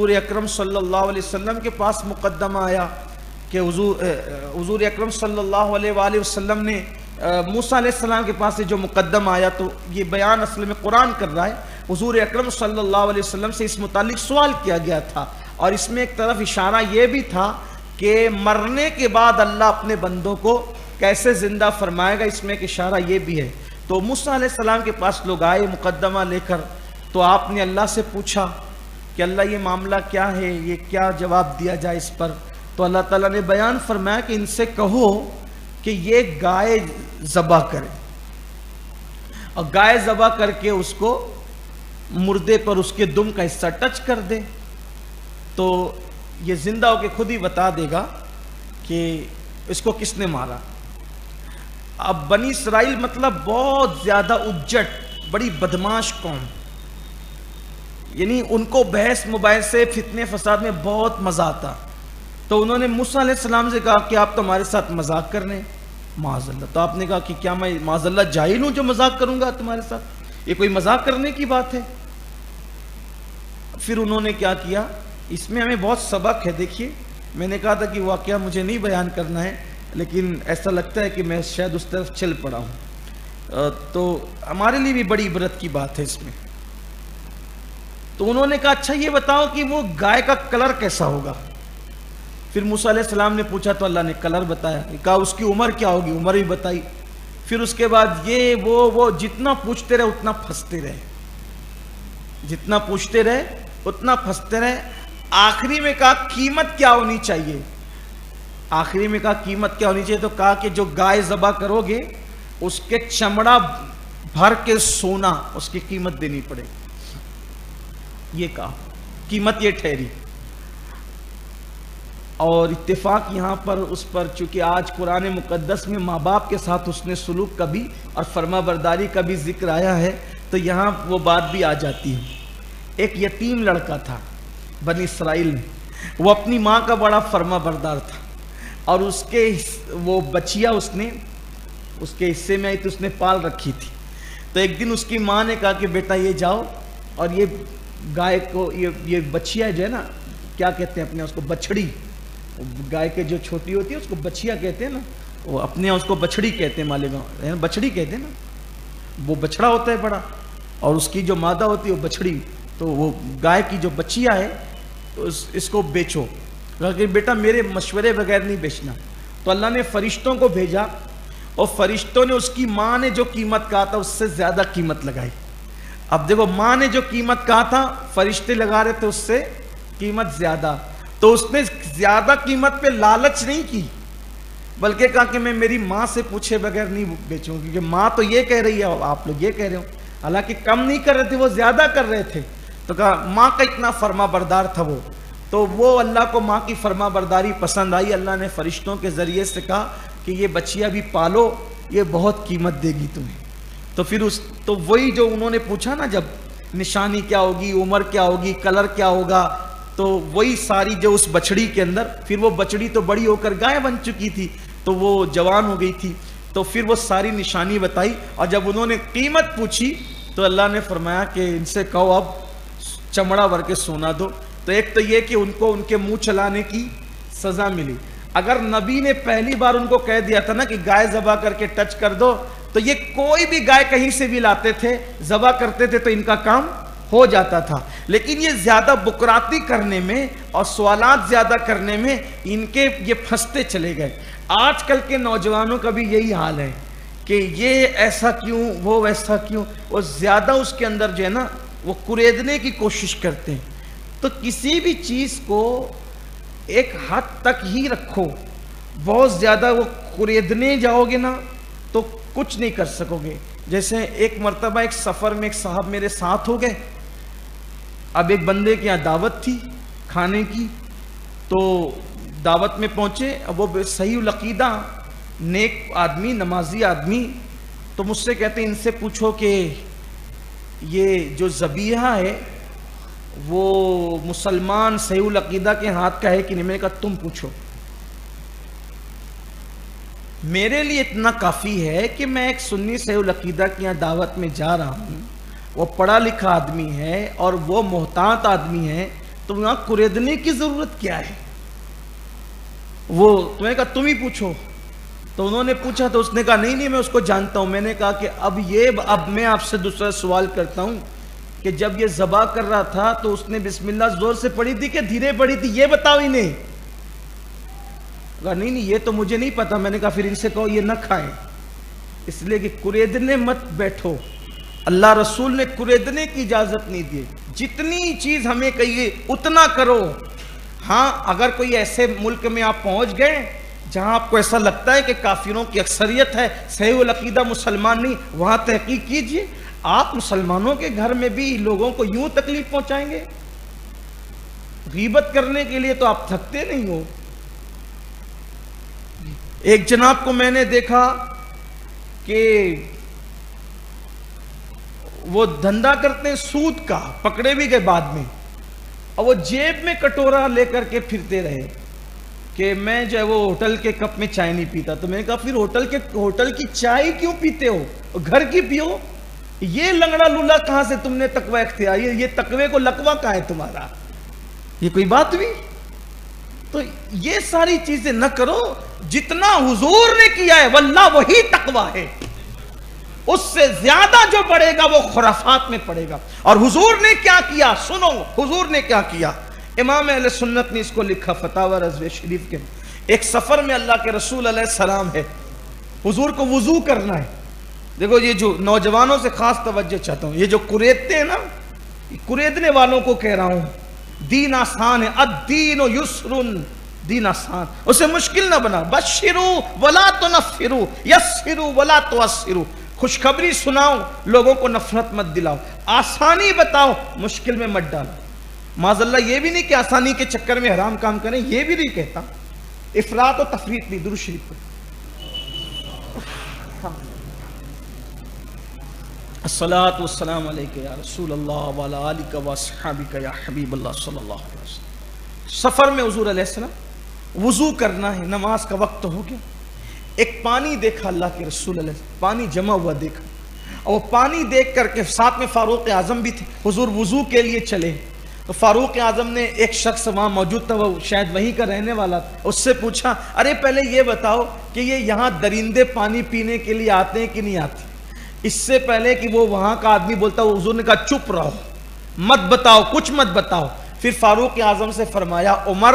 حضور اکرم صلی اللہ علیہ وسلم کے پاس مقدمہ آیا کہ حضور اکرم صلی اللہ علیہ وآلہ وسلم نے موسیٰ علیہ السلام کے پاس سے جو مقدمہ آیا، تو یہ بیان اصل میں قرآن کر رہا ہے۔ حضور اکرم صلی اللہ علیہ وسلم سے اس متعلق سوال کیا گیا تھا، اور اس میں ایک طرف اشارہ یہ بھی تھا کہ مرنے کے بعد اللہ اپنے بندوں کو کیسے زندہ فرمائے گا، اس میں ایک اشارہ یہ بھی ہے۔ تو موسیٰ علیہ السلام کے پاس لوگ آئے مقدمہ لے کر، تو آپ نے اللہ سے پوچھا کہ اللہ یہ معاملہ کیا ہے، یہ کیا جواب دیا جائے اس پر؟ تو اللہ تعالیٰ نے بیان فرمایا کہ ان سے کہو کہ یہ گائے ذبح کرے، اور گائے ذبح کر کے اس کو مردے پر اس کے دم کا حصہ ٹچ کر دے، تو یہ زندہ ہو کے خود ہی بتا دے گا کہ اس کو کس نے مارا۔ اب بنی اسرائیل مطلب بہت زیادہ اجٹ، بڑی بدماش قوم، یعنی ان کو بحث مباحثے فتنے فساد میں بہت مزہ آتا، تو انہوں نے موسیٰ علیہ السلام سے کہا کہ آپ تو ہمارے ساتھ مذاق کر رہے ہیں، معاذ اللہ۔ تو آپ نے کہا کہ کیا میں معاذ اللہ جاہل ہوں جو مذاق کروں گا تمہارے ساتھ؟ یہ کوئی مذاق کرنے کی بات ہے؟ پھر انہوں نے کیا کیا، اس میں ہمیں بہت سبق ہے۔ دیکھیے، میں نے کہا تھا کہ واقعہ مجھے نہیں بیان کرنا ہے، لیکن ایسا لگتا ہے کہ میں شاید اس طرف چل پڑا ہوں، تو ہمارے لیے بھی بڑی عبرت کی بات ہے اس میں۔ تو انہوں نے کہا اچھا یہ بتاؤ کہ وہ گائے کا کلر کیسا ہوگا؟ پھر موسیٰ علیہ السلام نے پوچھا تو اللہ نے کلر بتایا، کہا اس کی عمر کیا ہوگی، عمر بھی بتائی۔ پھر اس کے بعد یہ وہ جتنا پوچھتے رہے اتنا پھنستے رہے، جتنا پوچھتے رہے اتنا پھنستے رہے۔ آخری میں کہا قیمت کیا ہونی چاہیے، آخری میں کہا قیمت کیا ہونی چاہیے، تو کہا کہ جو گائے ذبح کرو گے اس کے چمڑا بھر کے سونا اس کی قیمت دینی پڑے گی، یہ کہا، قیمت یہ ٹھہری۔ اور اتفاق یہاں پر اس پر، چونکہ آج قرآن مقدس میں ماں باپ کے ساتھ حسن سلوک کا بھی اور فرما برداری کا بھی ذکر آیا ہے، تو یہاں وہ بات بھی آ جاتی ہے۔ ایک یتیم لڑکا تھا بنی اسرائیل میں، وہ اپنی ماں کا بڑا فرما بردار تھا، اور اس کے وہ بچیا اس کے حصے میں آئی تو اس نے پال رکھی تھی۔ تو ایک دن اس کی ماں نے کہا کہ بیٹا یہ جاؤ اور یہ گائے کو، یہ بچیا جو ہے نا، کیا کہتے ہیں اپنے اس کو، بچڑی، گائے کے جو چھوٹی ہوتی ہے اس کو بچیا کہتے ہیں نا، وہ اپنے اس کو بچڑی کہتے ہیں، مالیگاؤں بچڑی کہتے ہیں نا، وہ بچڑا ہوتا ہے بڑا، اور اس کی جو مادہ ہوتی ہے وہ بچڑی، تو وہ گائے کی جو بچیا ہے تو اس کو بیچو۔ کہا کہ بیٹا میرے مشورے بغیر نہیں بیچنا۔ تو اللہ نے فرشتوں کو بھیجا، اور فرشتوں نے اس کی ماں نے جو قیمت کہا تھا اس سے زیادہ قیمت لگائی۔ اب دیکھو، ماں نے جو قیمت کہا تھا فرشتے لگا رہے تھے اس سے قیمت زیادہ، تو اس نے زیادہ قیمت پہ لالچ نہیں کی، بلکہ کہا کہ میں میری ماں سے پوچھے بغیر نہیں بیچوں، کیونکہ ماں تو یہ کہہ رہی ہے آپ لوگ یہ کہہ رہے ہو۔ حالانکہ کم نہیں کر رہے تھے، وہ زیادہ کر رہے تھے، تو کہا ماں کا اتنا فرما بردار تھا وہ، تو وہ اللہ کو ماں کی فرما برداری پسند آئی۔ اللہ نے فرشتوں کے ذریعے سے کہا کہ یہ بچیا بھی پالو، یہ بہت قیمت دے گی تمہیں۔ تو پھر تو وہی جو انہوں نے پوچھا نا، جب نشانی کیا ہوگی، عمر کیا ہوگی، کلر کیا ہوگا، تو وہی ساری جو اس بچڑی کے اندر، پھر وہ بچڑی تو بڑی ہو کر گائے بن چکی تھی، تو وہ جوان ہو گئی تھی، تو پھر وہ ساری نشانی بتائی، اور جب انہوں نے قیمت پوچھی تو اللہ نے فرمایا کہ ان سے کہو اب چمڑا بھر کے سونا دو۔ تو ایک تو یہ کہ ان کو ان کے منہ چلانے کی سزا ملی۔ اگر نبی نے پہلی بار ان کو کہہ دیا تھا نا کہ گائے ذبح کر کے ٹچ کر دو، تو یہ کوئی بھی گائے کہیں سے بھی لاتے تھے، ذبح کرتے تھے تو ان کا کام ہو جاتا تھا۔ لیکن یہ زیادہ بکراتی کرنے میں اور سوالات زیادہ کرنے میں ان کے یہ پھنستے چلے گئے۔ آج کل کے نوجوانوں کا بھی یہی حال ہے کہ یہ ایسا کیوں، وہ ویسا کیوں، وہ زیادہ اس کے اندر جو ہے نا وہ کریدنے کی کوشش کرتے ہیں۔ تو کسی بھی چیز کو ایک حد تک ہی رکھو، بہت زیادہ وہ کریدنے جاؤ گے نا تو کچھ نہیں کر سکو گے۔ جیسے ایک مرتبہ ایک سفر میں ایک صاحب میرے ساتھ ہو گئے، اب ایک بندے کے یہاں دعوت تھی کھانے کی، تو دعوت میں پہنچے، اب وہ صحیح العقیدہ نیک آدمی، نمازی آدمی، تو مجھ سے کہتے ہیں ان سے پوچھو کہ یہ جو ذبیحہ ہے وہ مسلمان صحیح العقیدہ کے ہاتھ کا ہے کہ نہیں؟ میں نے کہا تم پوچھو، میرے لیے اتنا کافی ہے کہ میں ایک سنی صحیح العقیدہ کی یہاں دعوت میں جا رہا ہوں، وہ پڑھا لکھا آدمی ہے اور وہ محتاط آدمی ہے، تو وہاں کریدنے کی ضرورت کیا ہے؟ وہ تمہیں کہا تم ہی پوچھو. تو انہوں نے پوچھا تو اس نے کہا نہیں میں اس کو جانتا ہوں. میں نے کہا کہ اب میں آپ سے دوسرا سوال کرتا ہوں کہ جب یہ ذبح کر رہا تھا تو اس نے بسم اللہ زور سے پڑھی تھی کہ دھیرے پڑھی تھی؟ یہ بتاؤ انہیں. کہا نہیں یہ تو مجھے نہیں پتا. میں نے کہا پھر ان سے کہو یہ نہ کھائیں، اس لیے کہ کریدنے مت بیٹھو. اللہ رسول نے کریدنے کی اجازت نہیں دی. جتنی چیز ہمیں کہیے اتنا کرو. ہاں اگر کوئی ایسے ملک میں آپ پہنچ گئے جہاں آپ کو ایسا لگتا ہے کہ کافروں کی اکثریت ہے، صحیح العقیدہ مسلمان نہیں، وہاں تحقیق کیجئے. آپ مسلمانوں کے گھر میں بھی لوگوں کو یوں تکلیف پہنچائیں گے؟ غیبت کرنے کے لیے تو آپ تھکتے نہیں ہو. ایک جناب کو میں نے دیکھا کہ وہ دھندا کرتے ہیں سود کا، پکڑے بھی گئے بعد میں، اور وہ جیب میں کٹورا لے کر کے پھرتے رہے کہ میں جو ہے وہ ہوٹل کے کپ میں چائے نہیں پیتا. تو میں نے کہا پھر ہوٹل کی چائے کیوں پیتے ہو؟ گھر کی پیو. یہ لنگڑا لولا کہاں سے تم نے تقوی اختیار؟ یہ تقوی کو لقوہ کہاں ہے تمہارا؟ یہ کوئی بات بھی؟ تو یہ ساری چیزیں نہ کرو. جتنا حضور نے کیا ہے واللہ وہی تقوی ہے. اس سے زیادہ جو پڑے گا وہ خرافات میں پڑے گا. اور حضور نے کیا کیا سنو، حضور نے کیا کیا. امام اہل سنت نے اس کو لکھا فتاوی رضویہ شریف کے. ایک سفر میں اللہ کے رسول علیہ السلام ہے، حضور کو وضو کرنا ہے. دیکھو یہ جو نوجوانوں سے خاص توجہ چاہتا ہوں، یہ جو کریدتے ہیں نا، کریدنے والوں کو کہہ رہا ہوں دین آسان ہے. الدین یسر، دین آسان، اسے مشکل نہ بنا. بشروا ولا تنفروا، یسروا ولا تعسروا. خوشخبری سناؤ، لوگوں کو نفرت مت دلاؤ. آسانی بتاؤ، مشکل میں مت ڈالو. معاذ اللہ یہ بھی نہیں کہ آسانی کے چکر میں حرام کام کریں، یہ بھی نہیں کہتا. افراط و تفریط نہیں. درود شریف پر الصلاۃ والسلام علیک یا رسول اللہ وعلی آلک واصحابک یا حبیب اللہ صلی اللہ علیہ وسلم. سفر میں حضور علیہ السلام وضو کرنا ہے، نماز کا وقت ہو گیا. ایک پانی دیکھا اللہ کے رسول علیہ السلام، پانی جمع ہوا دیکھا، اور وہ پانی دیکھ کر کے ساتھ میں فاروق اعظم بھی تھے. حضور وضو کے لیے چلے تو فاروق اعظم نے، ایک شخص وہاں موجود تھا، وہ شاید وہیں کا رہنے والا تھا، اس سے پوچھا ارے پہلے یہ بتاؤ کہ یہ یہاں درندے پانی پینے کے لیے آتے ہیں کہ نہیں آتے؟ اس سے پہلے کہ وہ وہاں کا آدمی بولتا، حضور نے کہا چپ رہو، مت بتاؤ، کچھ مت بتاؤ. پھر فاروق اعظم سے فرمایا عمر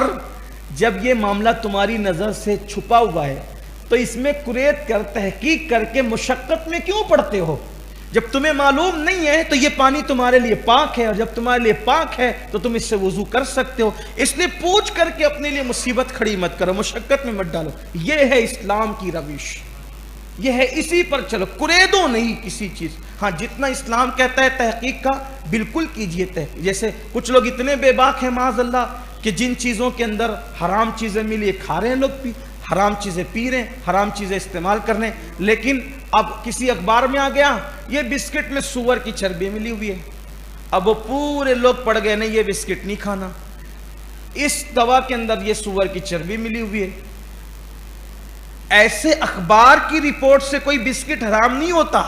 جب یہ معاملہ تمہاری نظر سے چھپا ہوا ہے تو اس میں قریت کر، تحقیق کر کے مشقت میں کیوں پڑتے ہو؟ جب تمہیں معلوم نہیں ہے تو یہ پانی تمہارے لیے پاک ہے، اور جب تمہارے لیے پاک ہے تو تم اس سے وضو کر سکتے ہو. اس لیے پوچھ کر کے اپنے لیے مصیبت کھڑی مت کرو، مشقت میں مت ڈالو. یہ ہے اسلام کی روش، یہ ہے، اسی پر چلو، قریدو نہیں کسی چیز. ہاں جتنا اسلام کہتا ہے تحقیق کا بالکل کیجئے تحقیق. جیسے کچھ لوگ اتنے بے باک ہیں معاذ اللہ کہ جن چیزوں کے اندر حرام چیزیں ملی کھا رہے ہیں لوگ، بھی حرام چیزیں پی رہے ہیں، حرام چیزیں استعمال کر رہے ہیں. لیکن اب کسی اخبار میں آ گیا یہ بسکٹ میں سور کی چربی ملی ہوئی ہے، اب وہ پورے لوگ پڑ گئے نہیں یہ بسکٹ نہیں کھانا، اس دوا کے اندر یہ سور کی چربی ملی ہوئی ہے. ایسے اخبار کی رپورٹ سے کوئی بسکٹ حرام نہیں ہوتا.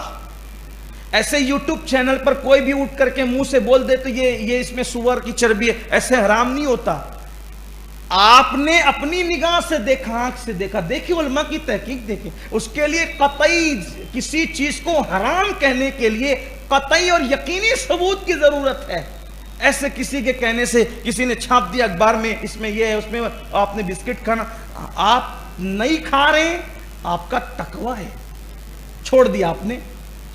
ایسے یوٹیوب چینل پر کوئی بھی اٹھ کر کے منہ سے بول دے تو یہ اس میں سور کی چربی ہے، ایسے حرام نہیں ہوتا. آپ نے اپنی نگاہ سے دیکھا، آنکھ سے دیکھا، دیکھیں علماء کی تحقیق دیکھیں. اس کے لیے قطعی کسی چیز کو حرام کہنے کے لیے قطعی اور یقینی ثبوت کی ضرورت ہے. ایسے کسی کے کہنے سے کسی نے چھاپ دیا اخبار میں اس میں یہ ہے، اس میں آپ نے بسکٹ کھانا، آپ نہیں کھا رہے ہیں، آپ کا تقوی ہے، چھوڑ دیا آپ نے.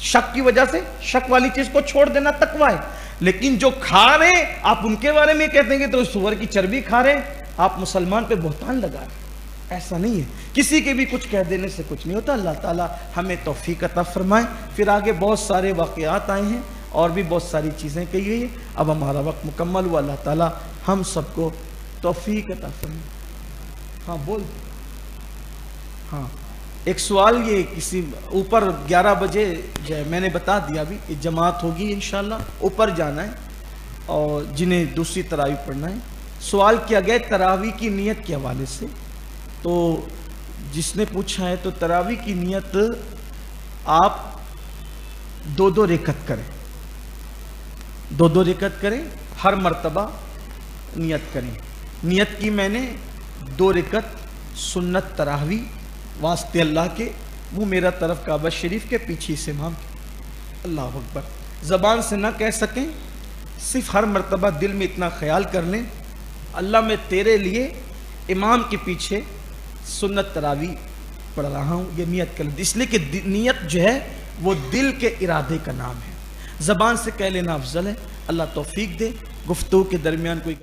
شک کی وجہ سے شک والی چیز کو چھوڑ دینا تقوی ہے. لیکن جو کھا رہے ہیں آپ ان کے بارے میں کہتے ہیں کہ تو سور کی چربی کھا رہے ہیں، آپ مسلمان پہ بہتان لگا رہے ہیں. ایسا نہیں ہے، کسی کے بھی کچھ کہہ دینے سے کچھ نہیں ہوتا. اللہ تعالی ہمیں توفیق عطا فرمائے. پھر آگے بہت سارے واقعات آئے ہیں اور بھی بہت ساری چیزیں کہی گئی ہیں. اب ہمارا وقت مکمل ہوا. اللہ تعالی ہم سب کو توفیق عطا فرمائے. ہاں بول. ہاں ایک سوال یہ کسی اوپر 11 بجے میں نے بتا دیا ابھی کہ جماعت ہوگی انشاءاللہ، اوپر جانا ہے اور جنہیں دوسری تراویح پڑھنا ہے. سوال کیا گیا تراویح کی نیت کے حوالے سے، تو جس نے پوچھا ہے تو تراویح کی نیت آپ 2 رکعت کریں، 2 رکعت کریں ہر مرتبہ. نیت کریں. نیت کی میں نے 2 رکعت سنت تراوی واسطے اللہ کے، وہ میرا طرف کعبہ شریف کے پیچھے سے امام کے. اللہ اکبر. زبان سے نہ کہہ سکیں، صرف ہر مرتبہ دل میں اتنا خیال کر لیں، اللہ میں تیرے لیے امام کے پیچھے سنت تراوی پڑھ رہا ہوں. یہ نیت کر لیں، اس لیے کہ نیت جو ہے وہ دل کے ارادے کا نام ہے. زبان سے کہہ لینا افضل ہے. اللہ توفیق دے. گفتگو کے درمیان کوئی